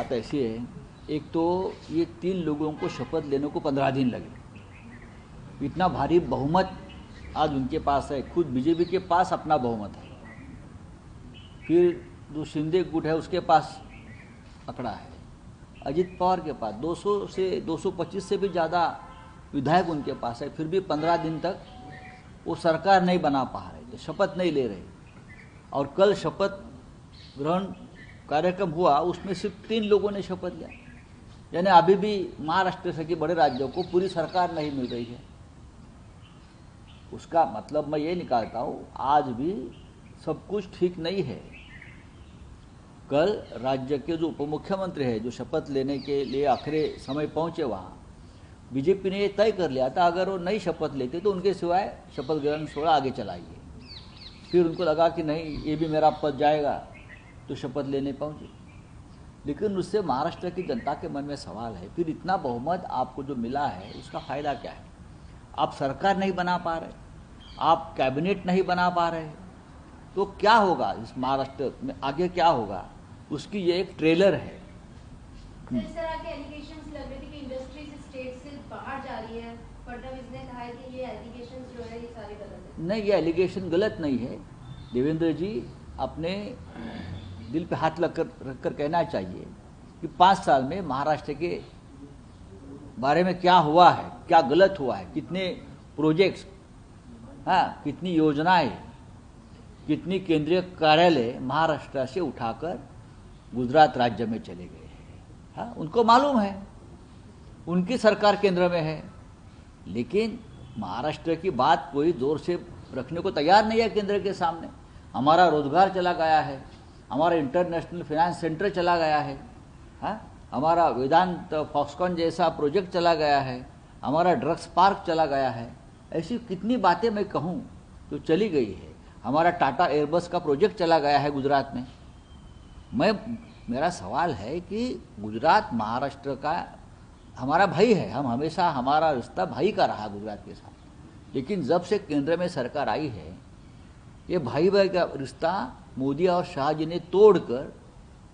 बात ऐसी है, एक तो ये 3 लोगों को शपथ लेने को 15 दिन लगे। इतना भारी बहुमत आज उनके पास है, खुद बीजेपी के पास अपना बहुमत है, फिर जो शिंदे गुट है उसके पास पकड़ा है, अजित पवार के पास 200 से 225 से भी ज़्यादा विधायक उनके पास है, फिर भी 15 दिन तक वो सरकार नहीं बना पा रहे थे, शपथ नहीं ले रहे। और कल शपथ ग्रहण कार्यक्रम हुआ, उसमें सिर्फ 3 लोगों ने शपथ लिया, यानी अभी भी महाराष्ट्र से के बड़े राज्यों को पूरी सरकार नहीं मिल रही है। उसका मतलब मैं ये निकालता हूँ, आज भी सब कुछ ठीक नहीं है। कल राज्य के जो उप मुख्यमंत्री है, जो शपथ लेने के लिए आखिरी समय पहुंचे, वहाँ बीजेपी ने ये तय कर लिया था अगर वो नहीं शपथ लेते तो उनके सिवाय शपथ ग्रहण सोड़ा आगे चलाइए। फिर उनको लगा कि नहीं, ये भी मेरा पद जाएगा, तो शपथ लेने पहुंचे। लेकिन उससे महाराष्ट्र की जनता के मन में सवाल है, फिर इतना बहुमत आपको जो मिला है उसका फायदा क्या है? आप सरकार नहीं बना पा रहे, आप कैबिनेट नहीं बना पा रहे, तो क्या होगा इस महाराष्ट्र में आगे, क्या होगा? उसकी ये एक ट्रेलर है। इस तरह के एलिगेशंस लग रहे थे कि इंडस्ट्री स्टेट से बाहर जा रही है। फडणवीस ने कहा है कि ये एलिगेशंस जो है ये सारे गलत है। नहीं, ये एलिगेशन गलत नहीं है। देवेंद्र जी अपने दिल पे हाथ रखकर कहना चाहिए कि 5 साल में महाराष्ट्र के बारे में क्या हुआ है, क्या गलत हुआ है, कितने प्रोजेक्ट्स, कितनी योजनाएं, कितनी केंद्रीय कार्यालय महाराष्ट्र से उठाकर गुजरात राज्य में चले गए हैं। उनको मालूम है उनकी सरकार केंद्र में है, लेकिन महाराष्ट्र की बात कोई जोर से रखने को तैयार नहीं है केंद्र के सामने। हमारा रोजगार चला गया है, हमारा इंटरनेशनल फाइनेंस सेंटर चला गया है, हमारा वेदांत फॉक्सकॉन जैसा प्रोजेक्ट चला गया है, हमारा ड्रग्स पार्क चला गया है। ऐसी कितनी बातें मैं कहूँ जो चली गई है। हमारा टाटा एयरबस का प्रोजेक्ट चला गया है गुजरात में। मेरा सवाल है कि गुजरात महाराष्ट्र का हमारा भाई है, हम हमेशा हमारा रिश्ता भाई का रहा गुजरात के साथ, लेकिन जब से केंद्र में सरकार आई है, ये भाई भाई का रिश्ता मोदी और शाह जी ने तोड़कर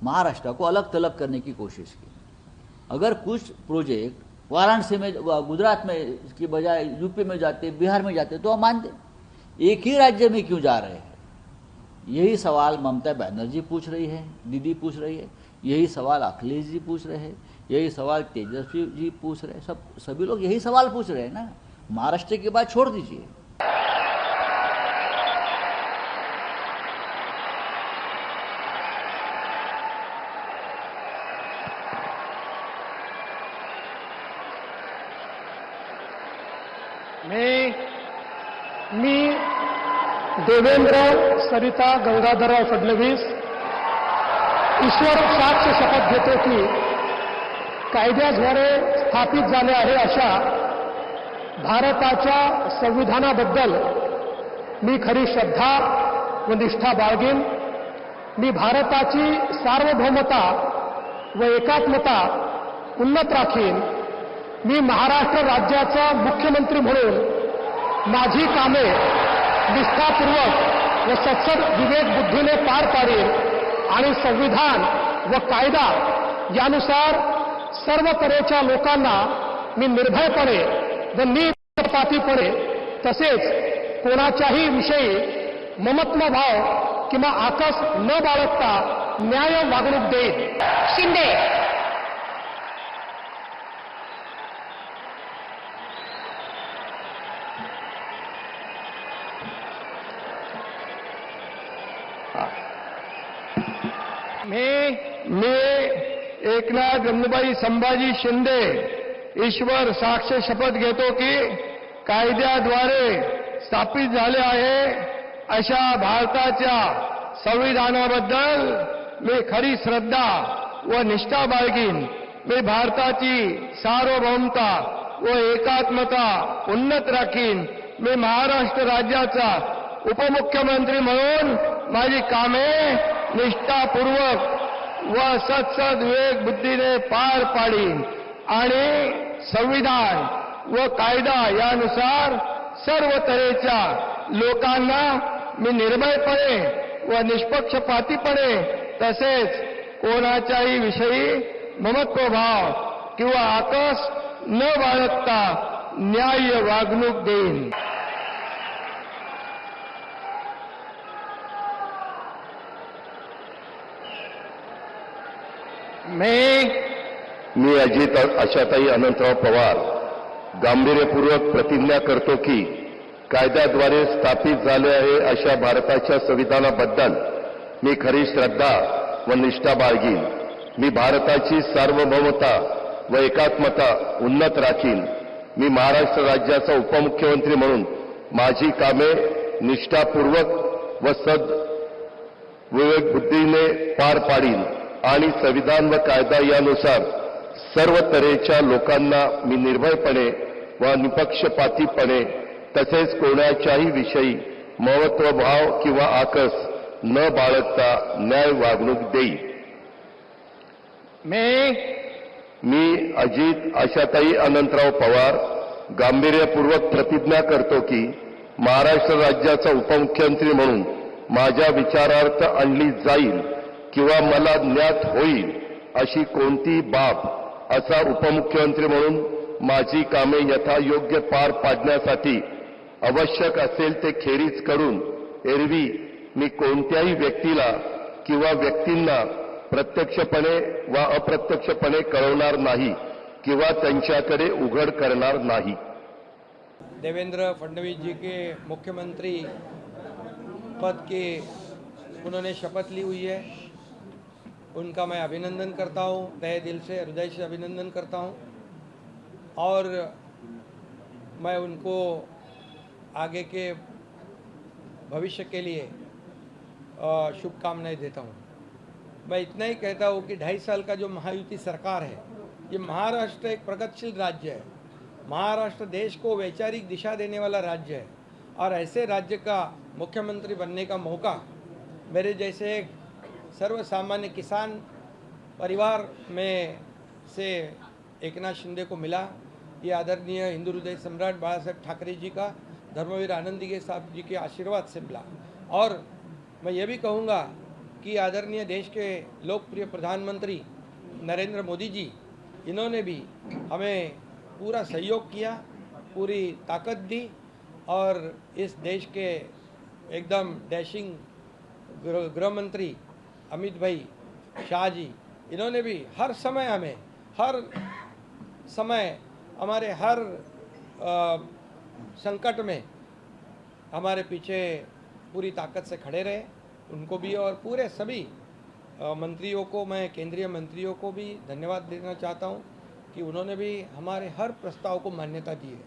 महाराष्ट्र को अलग थलग करने की कोशिश की। अगर कुछ प्रोजेक्ट वाराणसी में, गुजरात में की बजाय यूपी में जाते, बिहार में जाते, तो हम मानते। एक ही राज्य में क्यों जा रहे हैं? यही सवाल ममता बनर्जी पूछ रही है, दीदी पूछ रही है, यही सवाल अखिलेश जी पूछ रहे हैं, यही सवाल तेजस्वी जी पूछ रहे हैं, सभी लोग यही सवाल पूछ रहे हैं ना। महाराष्ट्र की बात छोड़ दीजिए। मी देवेंद्र सरिता गंगाधरराव फडणवीस ईश्वर साक्ष शपथ घेतो की कायद्याद्वारे स्थापित झाले आहे अशा भारताच्या संविधानाबद्दल मी खरी श्रद्धा व निष्ठा बाळगीन। मी भारताची सार्वभौमता व एकात्मता उन्नत राखीन। मी महाराष्ट्र राज्याचा मुख्यमंत्री म्हणून माझी कामे निष्ठापूर्वक व सत्सद विवेक बुद्धीने पार पाडीन आणि संविधान व कायदा यानुसार सर्व तऱ्हेच्या लोकांना मी निर्भयपणे व निपक्षपातीपणे तसेच कोणाच्याही विषयी ममत्वभाव किंवा आकस न बाळगता न्याय वागणूक देईन। शिंदे मी एकनाथ गंगूबाई संभाजी शिंदे ईश्वर साक्ष शपथ घेतो की कायद्याद्वारे स्थापित झाले आहे अशा भारताच्या संविधानाबद्दल मी खरी श्रद्धा व निष्ठा बाळगीन। मी भारताची सार्वभौमता व एकात्मता उन्नत राखीन। मी महाराष्ट्र राज्याचा उपमुख्यमंत्री म्हणून माझी कामे निष्ठापूर्वक व सत्सद विवेक बुद्धीने पार पाडीन आणि संविधान व कायदा यानुसार सर्व तऱ्हेच्या लोकांना मी निर्भयपणे व निष्पक्षपातीपणे तसेच कोणाच्याही विषयी ममत्वभाव किंवा आकस न बाळगता न्याय्य वागणूक देईन. मी अजित आशाताई अनंतराव पवार गांभीर्यपूर्वक प्रतिज्ञा करतो की कायद्याद्वारे स्थापित झाले आहे अशा भारताच्या संविधानाबद्दल मी खरी श्रद्धा व निष्ठा बाळगीन. मी भारताची सार्वभौमता व एकात्मता उन्नत राखीन. मी महाराष्ट्र राज्याचा उपमुख्यमंत्री म्हणून माझी कामे निष्ठापूर्वक व विवेकबुद्धीने पार पाडीन आणि संविधान व कायदा यानुसार सर्व तऱ्हेच्या लोकांना मी निर्भयपणे व निपक्षपातीपणे तसेच कोणाच्याही विषयी महत्वभाव किंवा आकस न बाळगता न्याय वागणूक देईन. मी अजित आशाताई अनंतराव पवार गांभीर्यपूर्वक प्रतिज्ञा करतो की महाराष्ट्र राज्याचा उपमुख्यमंत्री म्हणून माझ्या विचारार्थ आणली जाईल किंवा मला ज्ञात होईल अशी कोणती बाब असा उपमुख्यमंत्री म्हणून माझी कामे यथायोग्य पार पाडण्यासाठी आवश्यक असेल ते खेरीज करून एरवी मी कोणत्याही व्यक्तीला किंवा व्यक्तींना प्रत्यक्षपणे व अप्रत्यक्षपणे कळवणार नाही किंवा त्यांच्याकडे उघड करणार नाही. देवेंद्र फडणवीस जी के मुख्यमंत्री पद के उन्होंने शपथ ली हुई है, उनका मैं अभिनंदन करता हूं, तहे दिल से हृदय से अभिनंदन करता हूं और मैं उनको आगे के भविष्य के लिए शुभकामनाएं देता हूं. मैं इतना ही कहता हूं कि 2.5 साल का जो महायुति सरकार है, ये महाराष्ट्र एक प्रगतिशील राज्य है. महाराष्ट्र देश को वैचारिक दिशा देने वाला राज्य है और ऐसे राज्य का मुख्यमंत्री बनने का मौका मेरे जैसे एक सर्वसामान्य किसान परिवार में से एकनाथ शिंदे को मिला. ये आदरणीय हिंदू हृदय सम्राट बाला साहेब ठाकरे जी का, धर्मवीर आनंदीगे साहब जी के आशीर्वाद से मिला. और मैं ये भी कहूँगा कि आदरणीय देश के लोकप्रिय प्रधानमंत्री नरेंद्र मोदी जी, इन्होंने भी हमें पूरा सहयोग किया, पूरी ताकत दी और इस देश के एकदम डैशिंग गृह मंत्री अमित भाई शाह जी, इन्होंने भी हर समय हमारे हर संकट में हमारे पीछे पूरी ताकत से खड़े रहे. उनको भी और पूरे सभी मंत्रियों को, मैं केंद्रीय मंत्रियों को भी धन्यवाद देना चाहता हूं कि उन्होंने भी हमारे हर प्रस्ताव को मान्यता दी है.